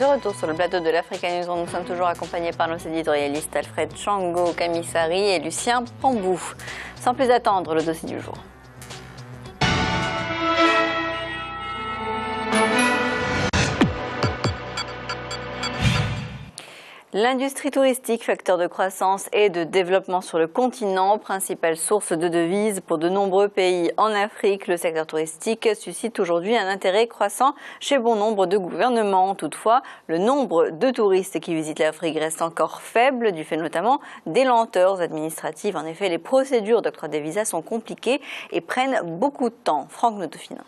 De retour sur le plateau de l'Africa News, nous sommes toujours accompagnés par nos éditorialistes Alfred Chango Kamissari et Lucien Pambou. Sans plus attendre, le dossier du jour. L'industrie touristique, facteur de croissance et de développement sur le continent, principale source de devises pour de nombreux pays en Afrique, le secteur touristique suscite aujourd'hui un intérêt croissant chez bon nombre de gouvernements. Toutefois, le nombre de touristes qui visitent l'Afrique reste encore faible, du fait notamment des lenteurs administratives. En effet, les procédures d'octroi des visas sont compliquées et prennent beaucoup de temps. Franck Notofina.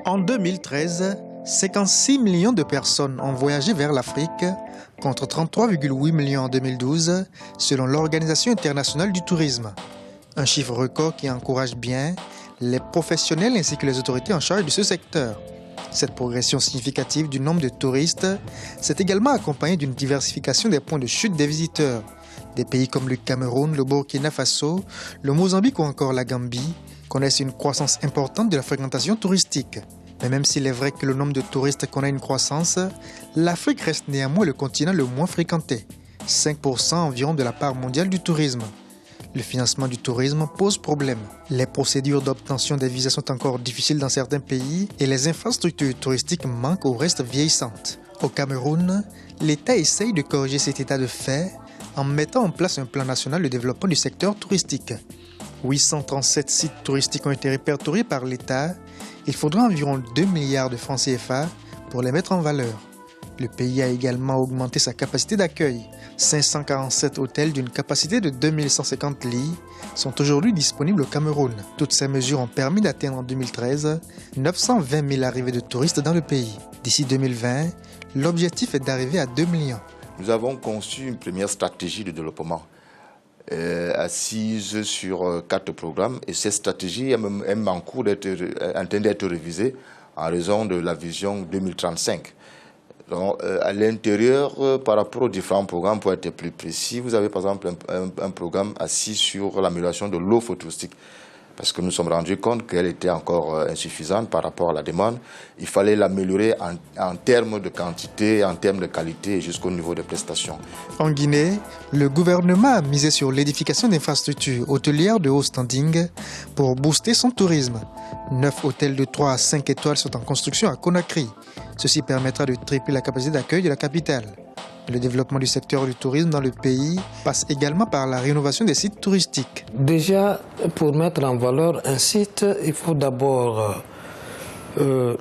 En 2013, 56 millions de personnes ont voyagé vers l'Afrique, contre 33,8 millions en 2012, selon l'Organisation internationale du tourisme. Un chiffre record qui encourage bien les professionnels ainsi que les autorités en charge de ce secteur. Cette progression significative du nombre de touristes s'est également accompagnée d'une diversification des points de chute des visiteurs. Des pays comme le Cameroun, le Burkina Faso, le Mozambique ou encore la Gambie connaissent une croissance importante de la fréquentation touristique. Mais même s'il est vrai que le nombre de touristes connaît une croissance, l'Afrique reste néanmoins le continent le moins fréquenté, 5% environ de la part mondiale du tourisme. Le financement du tourisme pose problème. Les procédures d'obtention des visas sont encore difficiles dans certains pays et les infrastructures touristiques manquent ou restent vieillissantes. Au Cameroun, l'État essaye de corriger cet état de fait en mettant en place un plan national de développement du secteur touristique. 837 sites touristiques ont été répertoriés par l'État. Il faudra environ 2 milliards de francs CFA pour les mettre en valeur. Le pays a également augmenté sa capacité d'accueil. 547 hôtels d'une capacité de 2150 lits sont aujourd'hui disponibles au Cameroun. Toutes ces mesures ont permis d'atteindre en 2013 920 000 arrivées de touristes dans le pays. D'ici 2020, l'objectif est d'arriver à 2 millions. Nous avons conçu une première stratégie de développement assise sur 4 programmes et cette stratégie est même en cours en train d'être révisée en raison de la vision 2035. Donc, à l'intérieur, par rapport aux différents programmes, pour être plus précis, vous avez par exemple un programme assis sur l'amélioration de l'offre touristique. Parce que nous nous sommes rendus compte qu'elle était encore insuffisante par rapport à la demande. Il fallait l'améliorer en termes de quantité, en termes de qualité et jusqu'au niveau des prestations. En Guinée, le gouvernement a misé sur l'édification d'infrastructures hôtelières de haut standing pour booster son tourisme. 9 hôtels de 3 à 5 étoiles sont en construction à Conakry. Ceci permettra de tripler la capacité d'accueil de la capitale. Le développement du secteur du tourisme dans le pays passe également par la rénovation des sites touristiques. Déjà, pour mettre en valeur un site, il faut d'abord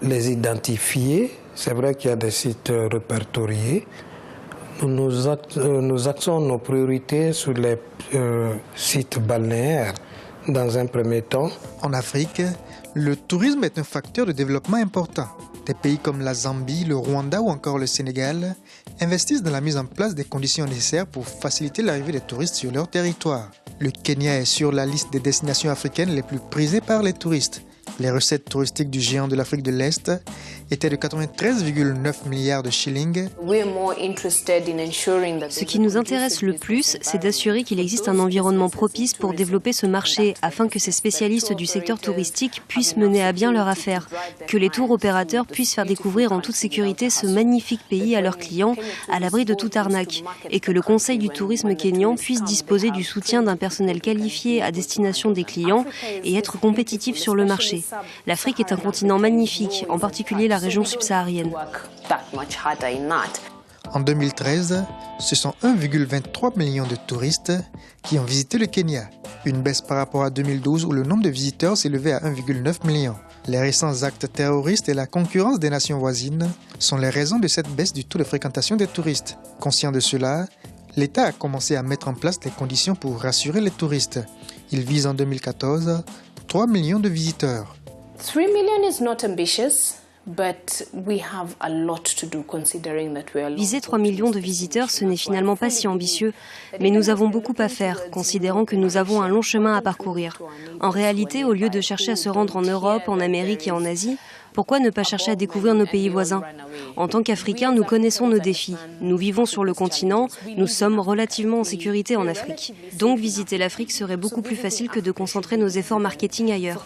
les identifier. C'est vrai qu'il y a des sites répertoriés. Nous axons nos priorités sur les sites balnéaires dans un premier temps. En Afrique, le tourisme est un facteur de développement important. Des pays comme la Zambie, le Rwanda ou encore le Sénégal investissent dans la mise en place des conditions nécessaires pour faciliter l'arrivée des touristes sur leur territoire. Le Kenya est sur la liste des destinations africaines les plus prisées par les touristes. Les recettes touristiques du géant de l'Afrique de l'Est étaient de 93,9 milliards de shillings. Ce qui nous intéresse le plus, c'est d'assurer qu'il existe un environnement propice pour développer ce marché afin que ces spécialistes du secteur touristique puissent mener à bien leur affaire, que les tours opérateurs puissent faire découvrir en toute sécurité ce magnifique pays à leurs clients, à l'abri de toute arnaque, et que le Conseil du tourisme kényan puisse disposer du soutien d'un personnel qualifié à destination des clients et être compétitif sur le marché. L'Afrique est un continent magnifique, en particulier la région subsaharienne. En 2013, ce sont 1,23 million de touristes qui ont visité le Kenya, une baisse par rapport à 2012 où le nombre de visiteurs s'élevait à 1,9 million. Les récents actes terroristes et la concurrence des nations voisines sont les raisons de cette baisse du taux de fréquentation des touristes. Conscient de cela, l'État a commencé à mettre en place les conditions pour rassurer les touristes. Il vise en 2014 3 millions de visiteurs. 3 million is not ambitious. But we have a lot to do considering that we are... Viser 3 millions de visiteurs, ce n'est finalement pas si ambitieux, mais nous avons beaucoup à faire, considérant que nous avons un long chemin à parcourir. En réalité, au lieu de chercher à se rendre en Europe, en Amérique et en Asie, pourquoi ne pas chercher à découvrir nos pays voisins? En tant qu'Africains, nous connaissons nos défis. Nous vivons sur le continent, nous sommes relativement en sécurité en Afrique. Donc visiter l'Afrique serait beaucoup plus facile que de concentrer nos efforts marketing ailleurs.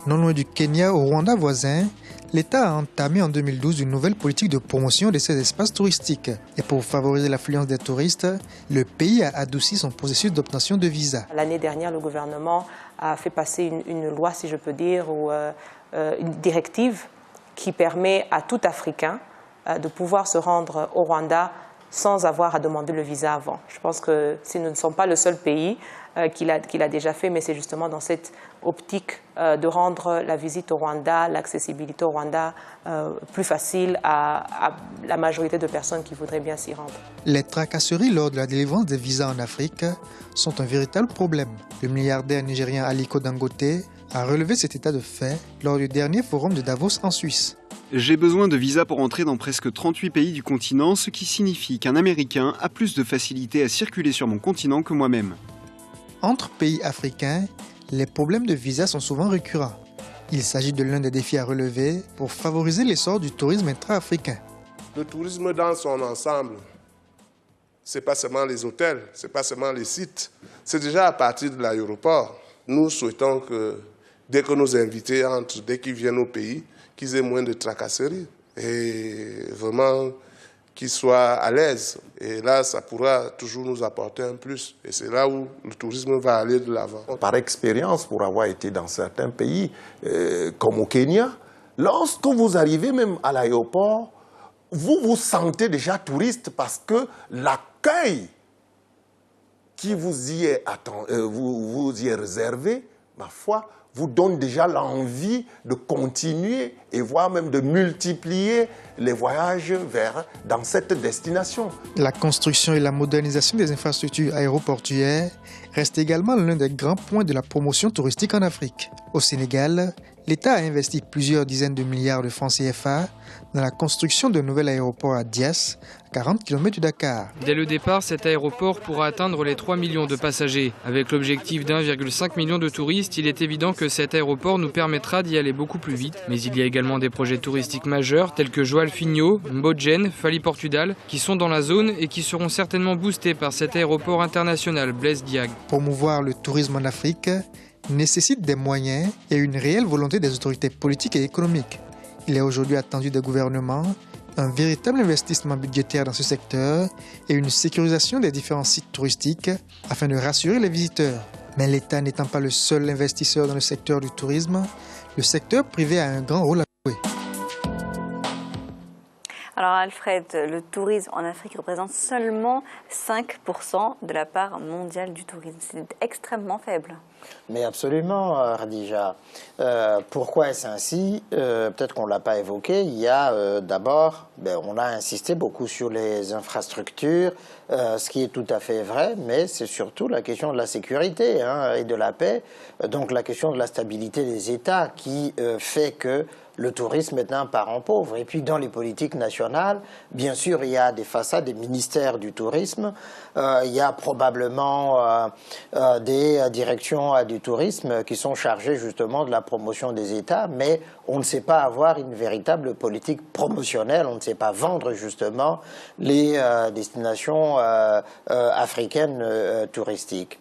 Non loin du Kenya, au Rwanda voisin, l'État a entamé en 2012 une nouvelle politique de promotion de ces espaces touristiques. Et pour favoriser l'affluence des touristes, le pays a adouci son processus d'obtention de visa. L'année dernière, le gouvernement a fait passer une loi, si je peux dire, ou une directive qui permet à tout Africain de pouvoir se rendre au Rwanda sans avoir à demander le visa avant. Je pense que si nous ne sommes pas le seul pays qui l'a déjà fait, mais c'est justement dans cette optique de rendre la visite au Rwanda, l'accessibilité au Rwanda plus facile à la majorité de personnes qui voudraient bien s'y rendre. Les tracasseries lors de la délivrance des visas en Afrique sont un véritable problème. Le milliardaire nigérien Aliko Dangote a relevé cet état de fait lors du dernier forum de Davos en Suisse. J'ai besoin de visa pour entrer dans presque 38 pays du continent, ce qui signifie qu'un Américain a plus de facilité à circuler sur mon continent que moi-même. Entre pays africains, les problèmes de visa sont souvent récurrents. Il s'agit de l'un des défis à relever pour favoriser l'essor du tourisme intra-africain. Le tourisme dans son ensemble, ce n'est pas seulement les hôtels, ce n'est pas seulement les sites, c'est déjà à partir de l'aéroport. Nous souhaitons que dès que nos invités entrent, dès qu'ils viennent au pays, qu'ils aient moins de tracasseries et vraiment qu'ils soient à l'aise. Et là, ça pourra toujours nous apporter un plus. Et c'est là où le tourisme va aller de l'avant. Par expérience, pour avoir été dans certains pays, comme au Kenya, lorsque vous arrivez même à l'aéroport, vous vous sentez déjà touriste parce que l'accueil qui vous y est réservé, ma foi, vous donne déjà l'envie de continuer et voire même de multiplier les voyages dans cette destination. La construction et la modernisation des infrastructures aéroportuaires restent également l'un des grands points de la promotion touristique en Afrique. Au Sénégal, l'État a investi plusieurs dizaines de milliards de francs CFA dans la construction d'un nouvel aéroport à Diass, à 40 km de Dakar. Dès le départ, cet aéroport pourra atteindre les 3 millions de passagers. Avec l'objectif d'1,5 million de touristes, il est évident que cet aéroport nous permettra d'y aller beaucoup plus vite. Mais il y a également des projets touristiques majeurs tels que Joal-Figno, Mbodjen, Fally-Portudal, qui sont dans la zone et qui seront certainement boostés par cet aéroport international Blaise Diagne. Promouvoir le tourisme en Afrique nécessite des moyens et une réelle volonté des autorités politiques et économiques. Il est aujourd'hui attendu des gouvernements un véritable investissement budgétaire dans ce secteur et une sécurisation des différents sites touristiques afin de rassurer les visiteurs. Mais l'État n'étant pas le seul investisseur dans le secteur du tourisme, le secteur privé a un grand rôle à jouer. Alors Alfred, le tourisme en Afrique représente seulement 5% de la part mondiale du tourisme. C'est extrêmement faible. Mais absolument, Khadija. Pourquoi est-ce ainsi? Peut-être qu'on ne l'a pas évoqué. Il y a d'abord, on a insisté beaucoup sur les infrastructures, ce qui est tout à fait vrai, mais c'est surtout la question de la sécurité et de la paix. Donc la question de la stabilité des États qui fait que le tourisme est un parent pauvre. Et puis dans les politiques nationales, bien sûr, il y a des façades des ministères du tourisme, il y a probablement des directions du tourisme qui sont chargées justement de la promotion des États, mais on ne sait pas avoir une véritable politique promotionnelle, on ne sait pas vendre justement les destinations africaines touristiques.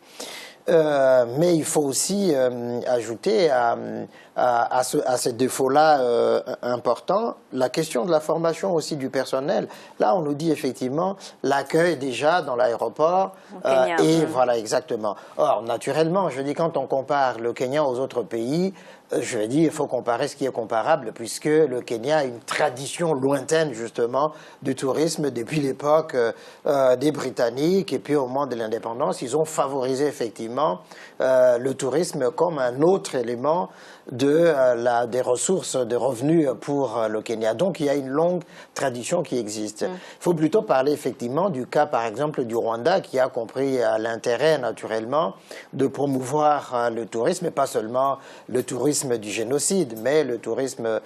Mais il faut aussi ajouter à ce défaut-là important, la question de la formation aussi du personnel. Là, on nous dit effectivement l'accueil déjà dans l'aéroport. Et voilà, exactement. Or, naturellement, je dis quand on compare le Kenya aux autres pays, je vais dire, il faut comparer ce qui est comparable, puisque le Kenya a une tradition lointaine, justement, du tourisme depuis l'époque des Britanniques, et puis au moment de l'indépendance, ils ont favorisé effectivement le tourisme comme un autre élément des ressources, des revenus pour le Kenya. Donc il y a une longue tradition qui existe. Il faut plutôt parler effectivement du cas, par exemple, du Rwanda, qui a compris l'intérêt, naturellement, de promouvoir le tourisme, et pas seulement le tourisme du génocide, mais le tourisme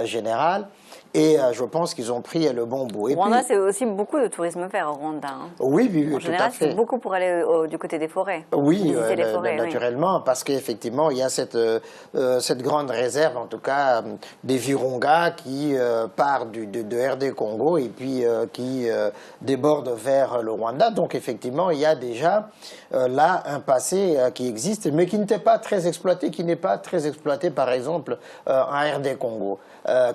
général. Et je pense qu'ils ont pris le bon bout. Au Rwanda, c'est aussi beaucoup de tourisme vert au Rwanda. Oui, oui, en général, tout à fait. C'est beaucoup pour aller du côté des forêts. Oui, les forêts, naturellement, parce qu'effectivement, il y a cette grande réserve, en tout cas, des Virunga qui part de RD Congo et puis qui déborde vers le Rwanda. Donc, effectivement, il y a déjà là un passé qui existe, mais qui n'était pas très exploité, qui n'est pas très exploité exploiter par exemple en RD Congo.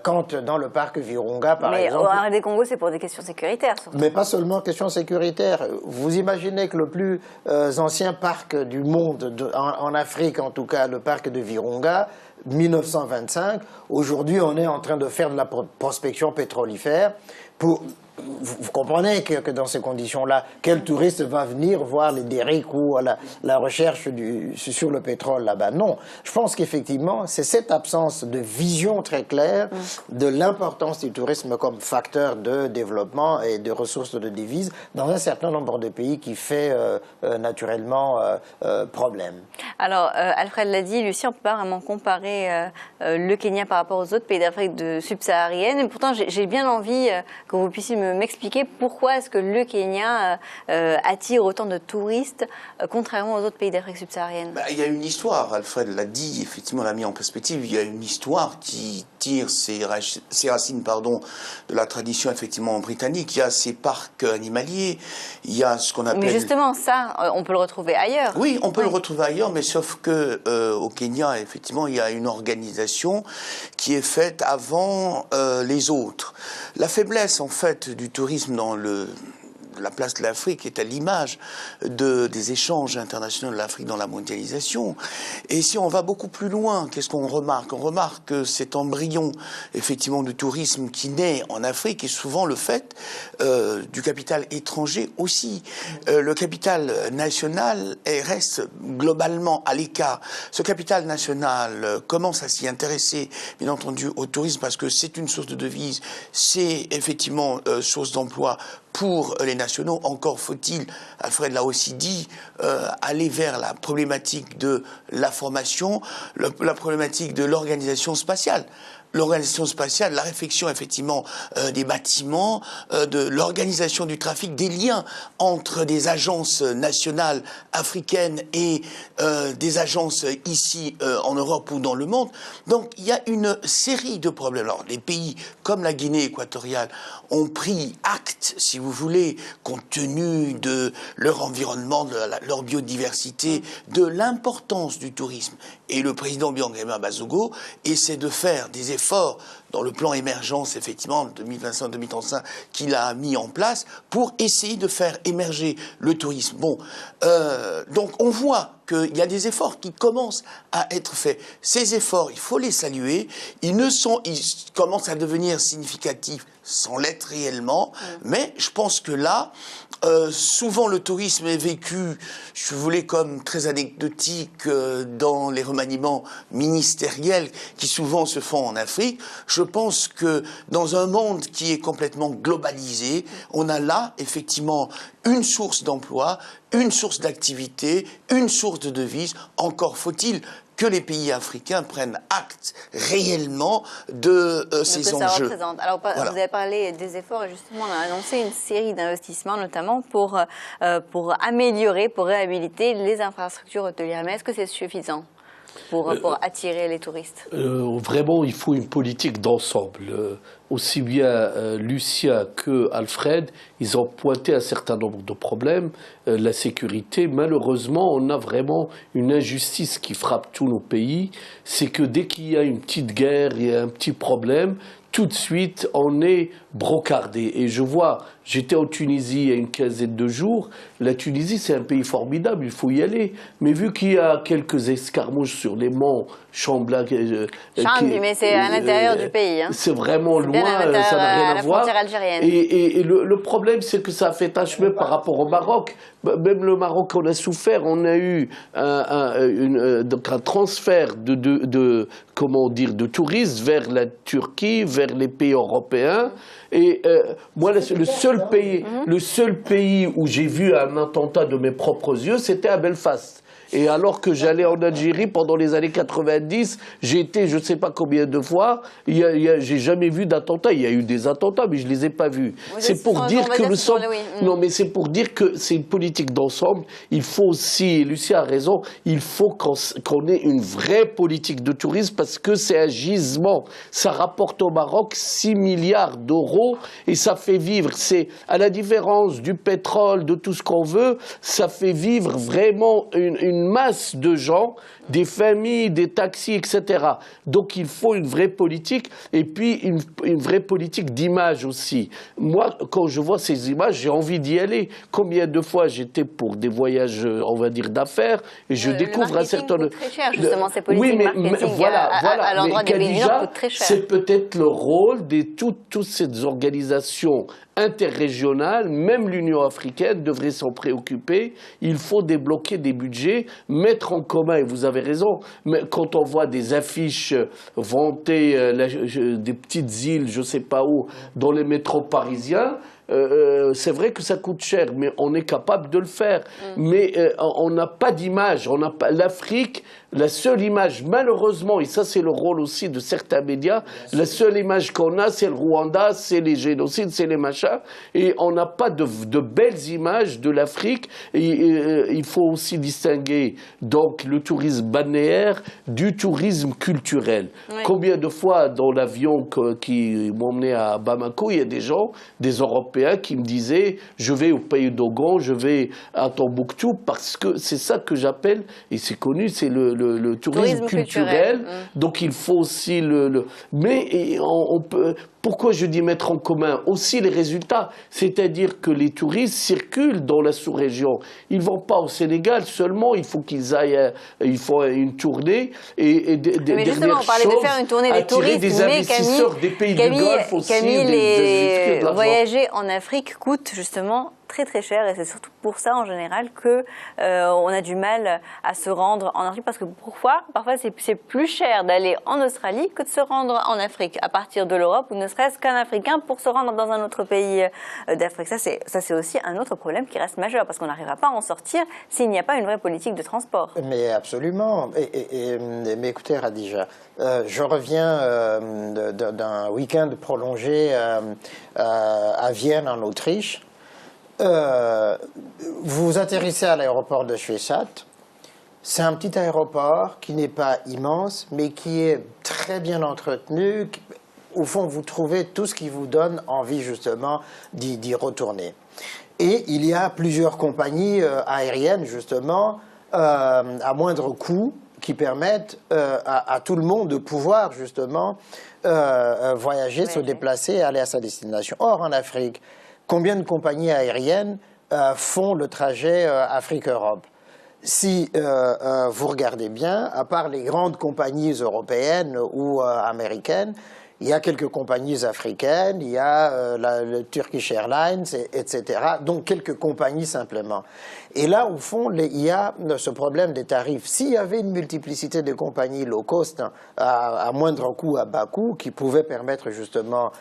Quand dans le parc Virunga, par exemple... Mais en RD Congo, c'est pour des questions sécuritaires, surtout. Mais pas seulement questions sécuritaires. Vous imaginez que le plus ancien parc du monde, en Afrique en tout cas, le parc de Virunga, 1925, aujourd'hui on est en train de faire de la prospection pétrolifère pour... Vous comprenez que dans ces conditions-là, quel touriste va venir voir les derricks ou la recherche sur le pétrole là-bas? Non. Je pense qu'effectivement, c'est cette absence de vision très claire de l'importance du tourisme comme facteur de développement et de ressources de devises dans un certain nombre de pays qui fait naturellement problème. Alors, Alfred l'a dit, Lucie, on ne peut pas vraiment comparer le Kenya par rapport aux autres pays d'Afrique subsaharienne. Et pourtant, j'ai bien envie que vous puissiez m'expliquer pourquoi est-ce que le Kenya attire autant de touristes, contrairement aux autres pays d'Afrique subsaharienne. Il y a une histoire, Alfred l'a dit, effectivement l'a mis en perspective, il y a une histoire qui tire ses racines de la tradition effectivement britannique. Il y a ces parcs animaliers, il y a ce qu'on appelle... Mais justement, ça, on peut le retrouver ailleurs. Oui, on peut le retrouver ailleurs, mais sauf que au Kenya, effectivement, il y a une organisation qui est faite avant les autres. La faiblesse, en fait, du tourisme dans la place de l'Afrique est à l'image des échanges internationaux de l'Afrique dans la mondialisation. Et si on va beaucoup plus loin, qu'est-ce qu'on remarque? On remarque que cet embryon, effectivement, du tourisme qui naît en Afrique est souvent le fait du capital étranger aussi. Le capital national reste globalement à l'écart. Ce capital national commence à s'y intéresser, bien entendu, au tourisme parce que c'est une source de devises, c'est effectivement source d'emploi pour les nationaux. Encore faut-il, Alfred l'a aussi dit, aller vers la problématique de la formation, la problématique de l'organisation spatiale. L'organisation spatiale, la réflexion effectivement des bâtiments, de l'organisation du trafic, des liens entre des agences nationales africaines et des agences ici en Europe ou dans le monde. Donc il y a une série de problèmes. Alors les pays comme la Guinée équatoriale ont pris acte, si vous voulez, compte tenu de leur environnement, de leur biodiversité, de l'importance du tourisme. Et le président Biangema Bazogo essaie de faire des efforts dans le plan émergence, effectivement, 2025-2035, qu'il a mis en place pour essayer de faire émerger le tourisme. Bon, donc on voit qu'il y a des efforts qui commencent à être faits. Ces efforts, il faut les saluer. Ils commencent à devenir significatifs sans l'être réellement, mais je pense que là, souvent le tourisme est vécu, je voulais comme très anecdotique dans les remaniements ministériels qui souvent se font en Afrique. Je pense que dans un monde qui est complètement globalisé, on a là effectivement une source d'emploi, une source d'activité, une source de devises. Encore faut-il que les pays africains prennent acte réellement de ces enjeux. Alors, voilà. Vous avez parlé des efforts et justement on a annoncé une série d'investissements notamment pour améliorer, pour réhabiliter les infrastructures hôtelières. Mais est-ce que c'est suffisant pour attirer les touristes? Vraiment, il faut une politique d'ensemble. Aussi bien Lucia que Alfred, ils ont pointé un certain nombre de problèmes. La sécurité, malheureusement, on a vraiment une injustice qui frappe tous nos pays. C'est que dès qu'il y a une petite guerre, il y a un petit problème, tout de suite, on est brocardé. Et je vois, j'étais en Tunisie il y a une quinzaine de jours. La Tunisie, c'est un pays formidable, il faut y aller. Mais vu qu'il y a quelques escarmouches sur les monts Chambla... mais c'est à l'intérieur du pays. Hein. C'est vraiment loin, ça n'a rien à voir. Et le problème, c'est que ça a fait tache même par rapport au Maroc. Même le Maroc, on a souffert. On a eu donc un transfert de touristes vers la Turquie, vers les pays européens. Et moi, le seul pays où j'ai vu un attentat de mes propres yeux, c'était à Belfast. Et alors que j'allais en Algérie pendant les années 90, j'ai été je ne sais pas combien de fois, j'ai jamais vu d'attentats. Il y a eu des attentats, mais je ne les ai pas vus. C'est pour dire que nous sommes... Non, mais c'est pour dire que c'est une politique d'ensemble. Il faut aussi, et Lucia a raison, il faut qu'on ait une vraie politique de tourisme parce que c'est un gisement. Ça rapporte au Maroc 6 milliards d'euros et ça fait vivre. C'est à la différence du pétrole, de tout ce qu'on veut, ça fait vivre vraiment une une masse de gens, des familles, des taxis, etc. Donc il faut une vraie politique et puis une vraie politique d'image aussi. Moi, quand je vois ces images, j'ai envie d'y aller. Combien de fois j'étais pour des voyages, on va dire, d'affaires et je découvre un certain nombre... très cher, justement, ces politiques marketing à l'endroit des pays du Nord coûtent très cher. C'est peut-être le rôle de toutes ces organisations interrégionales, même l'Union africaine devrait s'en préoccuper. Il faut débloquer des budgets, mettre en commun, et vous avez raison, mais quand on voit des affiches vantées, des petites îles, je ne sais pas où, dans les métros parisiens, c'est vrai que ça coûte cher, mais on est capable de le faire. Mais on n'a pas d'image. L'Afrique, la seule image, malheureusement, et ça c'est le rôle aussi de certains médias, la seule image qu'on a, c'est le Rwanda, c'est les génocides, c'est les machins, et on n'a pas de belles images de l'Afrique. Il faut aussi distinguer donc le tourisme balnéaire du tourisme culturel. Oui. Combien de fois dans l'avion qui m'emmenait à Bamako, il y a des gens, des Européens, qui me disaient je vais au pays d'Ogon, je vais à Tombouctou, parce que c'est ça que j'appelle, et c'est connu, c'est le tourisme culturel. Donc il faut aussi mais on peut... Pourquoi je dis mettre en commun aussi les résultats? C'est-à-dire que les touristes circulent dans la sous-région. Ils ne vont pas au Sénégal seulement, il faut qu'ils aillent, il faut une tournée. Mais justement, on parlait de faire une tournée des touristes, des investisseurs des pays du Golfe aussi. Camille, voyager en Afrique coûte justement très très cher, et c'est surtout pour ça en général que on a du mal à se rendre en Afrique, parce que parfois c'est plus cher d'aller en Australie que de se rendre en Afrique à partir de l'Europe, ou ne serait-ce qu'un Africain pour se rendre dans un autre pays d'Afrique. Ça c'est aussi un autre problème qui reste majeur, parce qu'on n'arrivera pas à en sortir s'il n'y a pas une vraie politique de transport. Mais absolument. Mais écoutez Radija, je reviens d'un week-end prolongé à Vienne en Autriche. Vous atterrissez à l'aéroport de Schwechat. C'est un petit aéroport qui n'est pas immense, mais qui est très bien entretenu. Au fond, vous trouvez tout ce qui vous donne envie justement d'y retourner. Et il y a plusieurs compagnies aériennes justement à moindre coût qui permettent à tout le monde de pouvoir justement voyager, se déplacer, aller à sa destination. Or, en Afrique, combien de compagnies aériennes font le trajet Afrique-Europe? Si vous regardez bien, à part les grandes compagnies européennes ou américaines, il y a quelques compagnies africaines, il y a le Turkish Airlines, etc. Donc quelques compagnies simplement. Et là, au fond, il y a ce problème des tarifs. S'il y avait une multiplicité de compagnies low cost à moindre coût, à bas coût, qui pouvaient permettre justement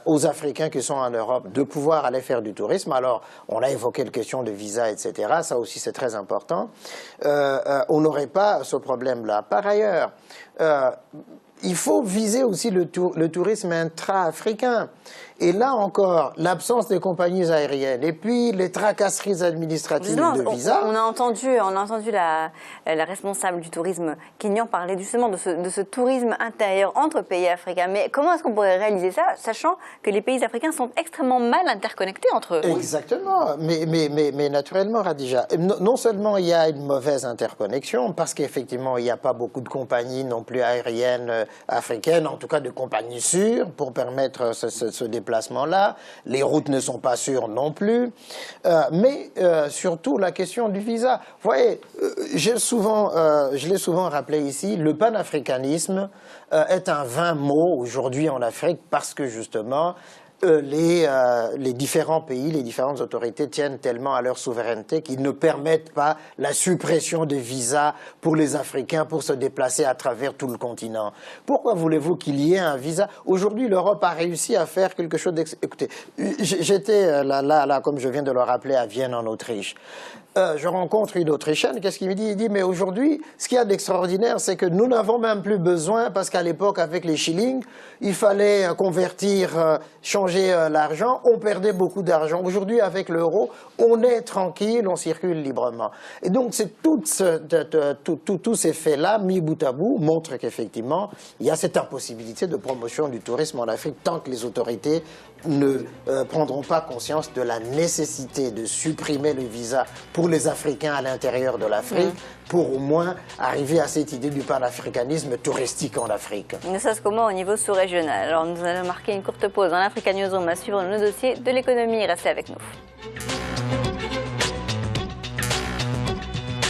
aux Africains qui sont en Europe de pouvoir aller faire du tourisme, alors on a évoqué la question de visa, etc. Ça aussi, c'est très important. On n'aurait pas ce problème-là. Par ailleurs, il faut viser aussi le tourisme intra-africain. Et là encore, l'absence des compagnies aériennes et puis les tracasseries administratives de visa. On a entendu la responsable du tourisme Kenyan parler justement de ce tourisme intérieur entre pays africains. Mais comment est-ce qu'on pourrait réaliser ça, sachant que les pays africains sont extrêmement mal interconnectés entre eux? Exactement. Mais naturellement, Radija, non seulement il y a une mauvaise interconnexion, parce qu'effectivement, il n'y a pas beaucoup de compagnies non plus aériennes africaines, en tout cas de compagnies sûres, pour permettre ce déplacement-là. Les routes ne sont pas sûres non plus. Mais surtout, la question du visa. Vous voyez, je l'ai souvent rappelé ici, le panafricanisme est un vain mot aujourd'hui en Afrique, parce que justement, les différents pays, les différentes autorités tiennent tellement à leur souveraineté qu'ils ne permettent pas la suppression des visas pour les Africains pour se déplacer à travers tout le continent. Pourquoi voulez-vous qu'il y ait un visa? Aujourd'hui, l'Europe a réussi à faire quelque chose Écoutez, j'étais là, comme je viens de le rappeler, à Vienne en Autriche. Je rencontre une Autrichienne, qu'est-ce qu'il me dit? Il dit, mais aujourd'hui, ce qu'il y a d'extraordinaire, c'est que nous n'avons même plus besoin, parce qu'à l'époque, avec les shillings, il fallait convertir, changer l'argent, on perdait beaucoup d'argent. Aujourd'hui, avec l'euro, on est tranquille, on circule librement. Et donc, c'est tous ces faits-là, mis bout à bout, montrent qu'effectivement, il y a cette impossibilité de promotion du tourisme en Afrique tant que les autorités ne prendront pas conscience de la nécessité de supprimer le visa pour pour les Africains à l'intérieur de l'Afrique, pour au moins arriver à cette idée du panafricanisme touristique en Afrique. Mais ça se comment au niveau sous-régional? Alors nous allons marquer une courte pause dans l'Africa Newsroom à suivre le dossier de l'économie. Restez avec nous.